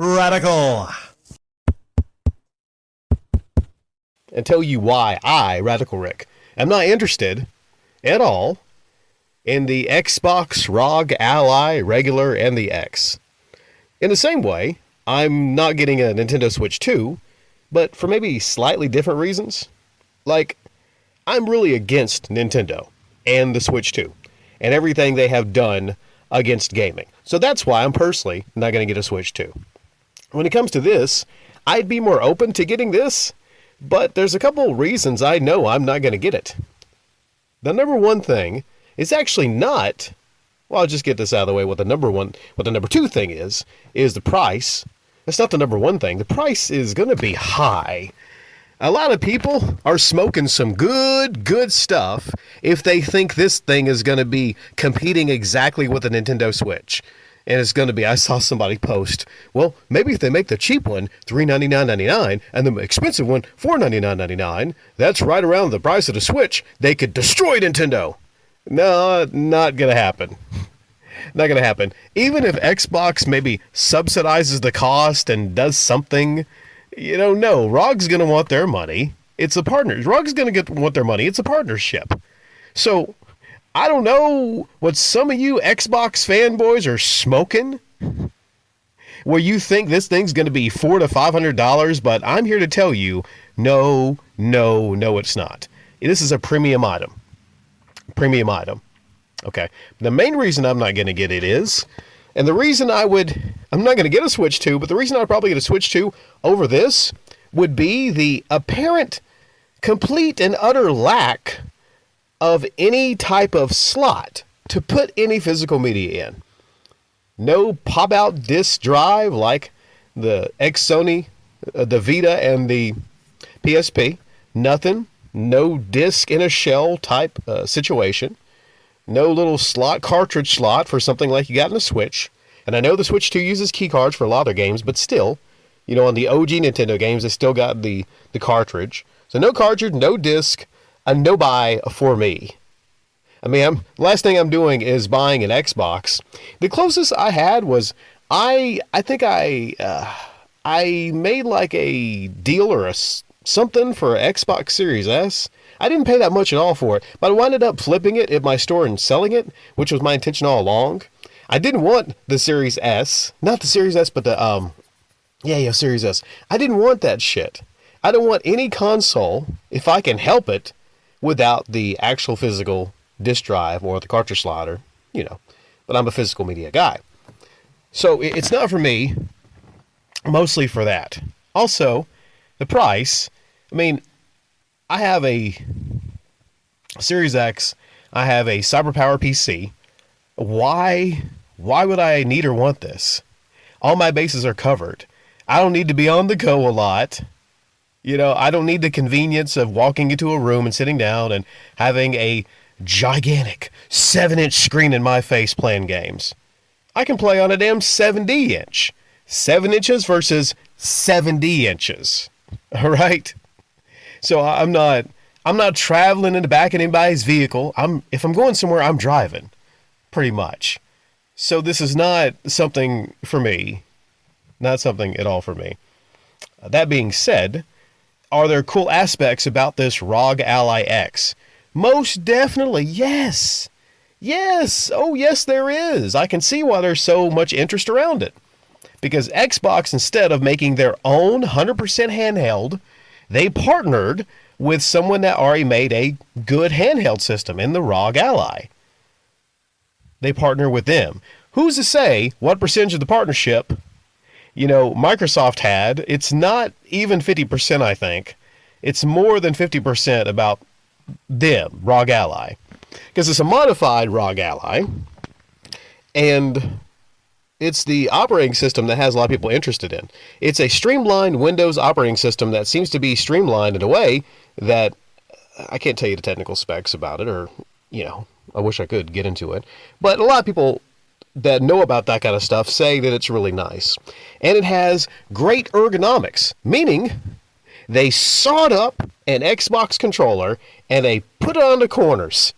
Radical. And tell you why I, Radical Rick, am not interested at all in the Xbox, ROG, Ally, Regular, and the X. In the same way, I'm not getting a Nintendo Switch 2, but for maybe slightly different reasons. Like, I'm really against Nintendo and the Switch 2 and everything they have done against gaming. So that's why I'm personally not going to get a Switch 2. When it comes to this, I'd be more open to getting this, but there's a couple reasons I know I'm not going to get it. The number one thing is actually not, well, I'll just get this out of the way. What the number two thing is the price. It's not the number one thing. The price is going to be high. A lot of people are smoking some good stuff if they think this thing is going to be competing exactly with the Nintendo Switch. And it's going to be, I saw somebody post, well, maybe if they make the cheap one $399.99 and the expensive one $499.99, that's right around the price of the Switch, they could destroy Nintendo. No, not going to happen. Not going to happen. Even if Xbox maybe subsidizes the cost and does something, no, ROG's going to want their money. It's a partner. ROG's going to want their money. It's a partnership. So, I don't know what some of you Xbox fanboys are smoking, where you think this thing's going to be $400 to $500, but I'm here to tell you, no, it's not. This is a premium item. Okay. The main reason I'm not going to get it is, and the reason I'm not going to get a Switch 2, but the reason I'd probably get a Switch 2 over this would be the apparent, complete and utter lack of any type of slot to put any physical media in. No pop-out disc drive like the Sony, the Vita, and the PSP. Nothing. No disc in a shell type situation. No little cartridge slot for something like you got in the Switch. And I know the Switch 2 uses key cards for a lot of their games, but still, on the OG Nintendo games, they still got the cartridge. So no cartridge, no disc, a no buy for me. I mean, last thing I'm doing is buying an Xbox. The closest I had was I think I made like a deal or something for Xbox Series S. I didn't pay that much at all for it, but I wound up flipping it at my store and selling it, which was my intention all along. I didn't want the Series S, not the Series S, but the Series S. I didn't want that shit. I don't want any console, if I can help it, without the actual physical disk drive or the cartridge slot, but I'm a physical media guy. So it's not for me, mostly for that. Also, the price, I have a Series X, I have a CyberPower PC. Why would I need or want this? All my bases are covered. I don't need to be on the go a lot. I don't need the convenience of walking into a room and sitting down and having a gigantic 7-inch screen in my face playing games. I can play on a damn 70-inch. 7 inches versus 70 inches. All right? So I'm not traveling in the back of anybody's vehicle. If I'm going somewhere, I'm driving, pretty much. So this is not something for me. Not something at all for me. That being said, are there cool aspects about this ROG Ally X? Most definitely, yes. Yes. Oh, yes, there is. I can see why there's so much interest around it. Because Xbox, instead of making their own 100% handheld, they partnered with someone that already made a good handheld system in the ROG Ally. They partner with them. Who's to say what percentage of the partnership Microsoft had? It's not even 50%, I think. It's more than 50% about them, ROG Ally. Because it's a modified ROG Ally, and it's the operating system that has a lot of people interested in. It's a streamlined Windows operating system that seems to be streamlined in a way that I can't tell you the technical specs about it, or, I wish I could get into it. But a lot of people that know about that kind of stuff say that it's really nice. And it has great ergonomics, meaning they sawed up an Xbox controller and they put it on the corners.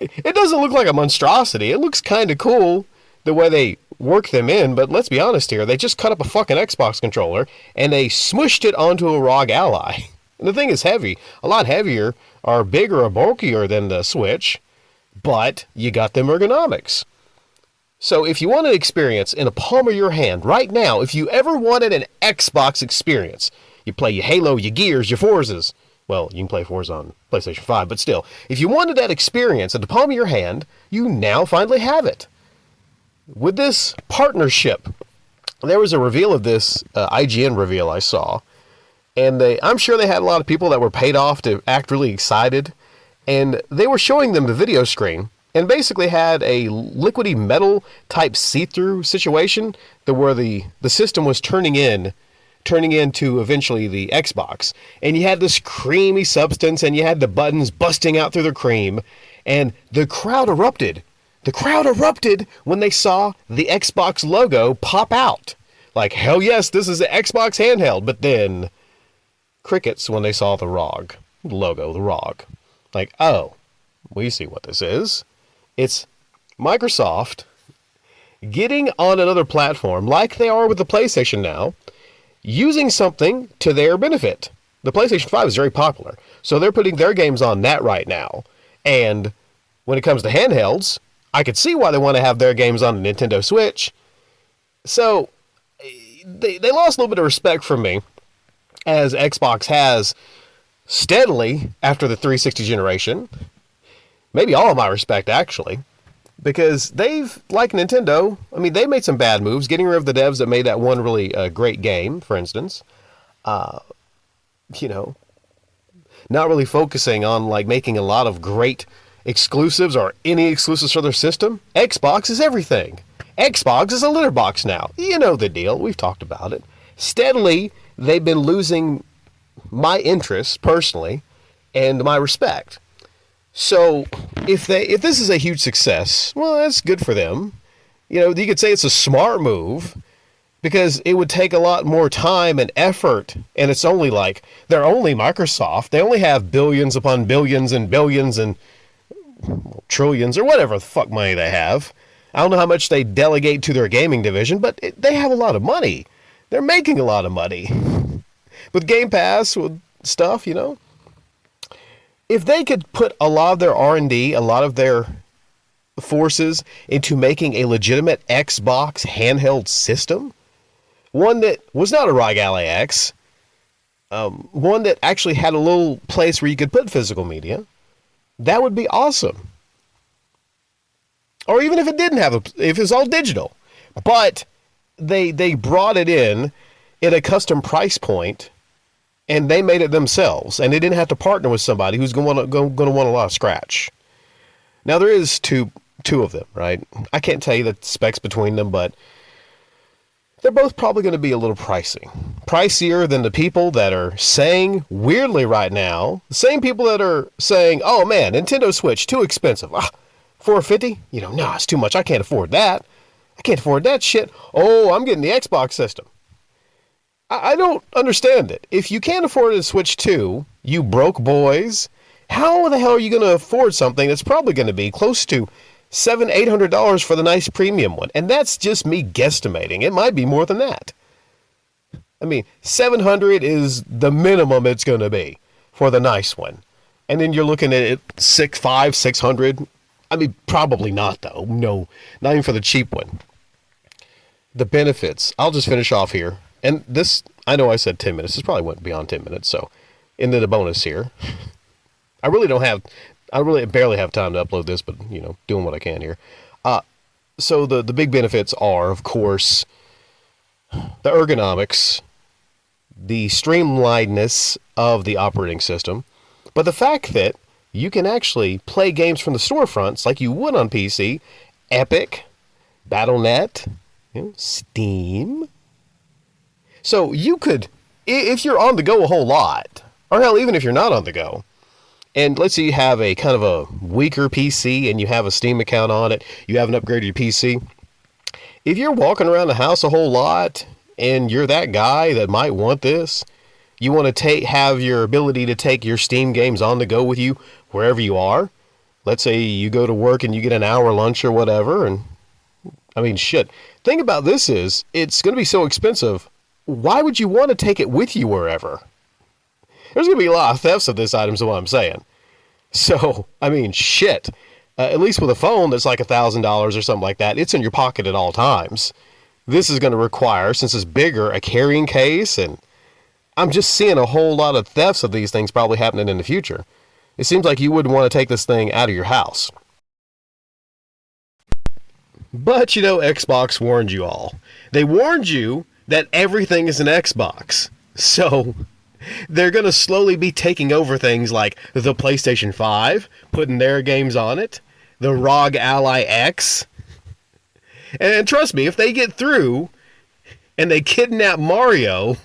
It doesn't look like a monstrosity. It looks kind of cool. the way they work them in, but let's be honest here, they just cut up a fucking Xbox controller and they smushed it onto a ROG Ally. And the thing is heavy, a lot heavier or bigger or bulkier than the Switch, but you got them ergonomics. So if you want an experience in the palm of your hand right now, if you ever wanted an Xbox experience, you play your Halo, your Gears, your Forzas. Well, you can play Forza on PlayStation 5, but still, if you wanted that experience at the palm of your hand, you now finally have it. With this partnership, there was a reveal of this IGN reveal I saw, and I'm sure they had a lot of people that were paid off to act really excited, and they were showing them the video screen, and basically had a liquidy metal type see-through situation where the system was turning into eventually the Xbox. And you had this creamy substance and you had the buttons busting out through the cream, and the crowd erupted. The crowd erupted when they saw the Xbox logo pop out. Like, hell yes, this is the Xbox handheld. But then crickets when they saw the ROG logo, the ROG. Like, oh, we see what this is. It's Microsoft getting on another platform like they are with the PlayStation now, using something to their benefit. The PlayStation 5 is very popular, so they're putting their games on that right now. And when it comes to handhelds, I could see why they want to have their games on the Nintendo Switch. So they lost a little bit of respect from me, as Xbox has steadily after the 360 generation. Maybe all of my respect, actually, because they've, like Nintendo, I mean, they made some bad moves, getting rid of the devs that made that one really great game, for instance. Not really focusing on, like, making a lot of great exclusives or any exclusives for their system. Xbox is everything. Xbox is a litter box now. You know the deal. We've talked about it. Steadily, they've been losing my interest, personally, and my respect. So, if this is a huge success, well, that's good for them. You could say it's a smart move, because it would take a lot more time and effort, and it's only like, they're only Microsoft. They only have billions upon billions and billions and trillions, or whatever the fuck money they have. I don't know how much they delegate to their gaming division, but they have a lot of money. They're making a lot of money. With Game Pass, with stuff, If they could put a lot of their R&D, a lot of their forces into making a legitimate Xbox handheld system, one that was not a ROG Ally X, one that actually had a little place where you could put physical media, that would be awesome. Or even if it didn't have if it's all digital, but they brought it in at a custom price point, and they made it themselves, and they didn't have to partner with somebody who's going to want a lot of scratch. Now there is two of them, right? I can't tell you the specs between them, but they're both probably going to be a little pricier than the people that are saying, weirdly right now, the same people that are saying, oh man, Nintendo Switch, too expensive. $450? No, it's too much. I can't afford that. I can't afford that shit. Oh, I'm getting the Xbox system. I don't understand it. If you can't afford a Switch 2, you broke boys, how the hell are you going to afford something that's probably going to be close to $700-800 for the nice premium one? And that's just me guesstimating. It might be more than that. I mean, $700 is the minimum it's going to be for the nice one. And then you're looking at it $600. I mean, probably not, though. No, not even for the cheap one. The benefits. I'll just finish off here. And this, I know I said 10 minutes. This probably went beyond 10 minutes. So, into the bonus here. I really barely have time to upload this, but, doing what I can here. So the big benefits are, of course, the ergonomics, the streamlinedness of the operating system, but the fact that you can actually play games from the storefronts like you would on PC, Epic, Battle.net, Steam. So you could, if you're on the go a whole lot, or hell, even if you're not on the go, and let's say you have a kind of a weaker PC and you have a Steam account on it, you haven't upgraded your PC, if you're walking around the house a whole lot and you're that guy that might want this, you want to have your ability to take your Steam games on the go with you wherever you are. Let's say you go to work and you get an hour lunch or whatever, and I mean, shit. Thing about this is, it's going to be so expensive. Why would you want to take it with you wherever? There's going to be a lot of thefts of this item, is what I'm saying. So, I mean, shit. At least with a phone that's like $1,000 or something like that, it's in your pocket at all times. This is going to require, since it's bigger, a carrying case, and I'm just seeing a whole lot of thefts of these things probably happening in the future. It seems like you wouldn't want to take this thing out of your house. But, you know, Xbox warned you all. They warned you that everything is an Xbox. So, they're going to slowly be taking over things like the PlayStation 5, putting their games on it, the ROG Ally X. And trust me, if they get through and they kidnap Mario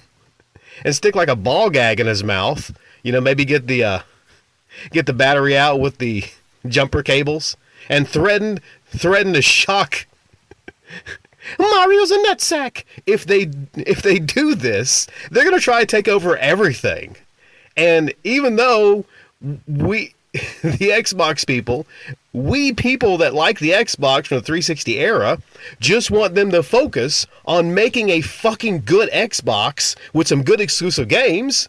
and stick like a ball gag in his mouth, you know, maybe get the battery out with the jumper cables and threaten to shock Mario's a nutsack. If they do this, they're going to try to take over everything. And even though we, the Xbox people, we people that like the Xbox from the 360 era, just want them to focus on making a fucking good Xbox with some good exclusive games,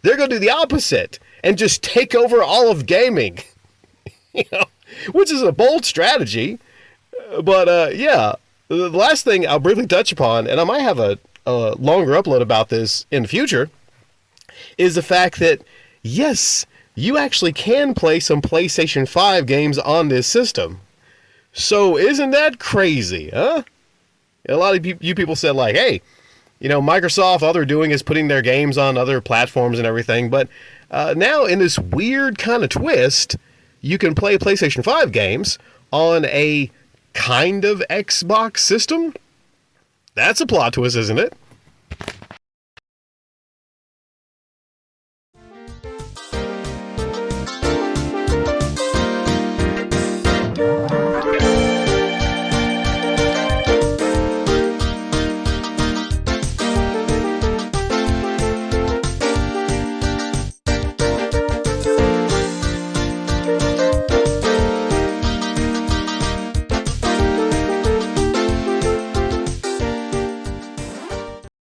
they're going to do the opposite and just take over all of gaming. You know, which is a bold strategy. But yeah, the last thing I'll briefly touch upon, and I might have a longer upload about this in the future, is the fact that, yes, you actually can play some PlayStation 5 games on this system. So isn't that crazy, huh? A lot of you people said, like, hey, you know, Microsoft, all they're doing is putting their games on other platforms and everything. But now in this weird kind of twist, you can play PlayStation 5 games on a kind of Xbox system? That's a plot twist, isn't it?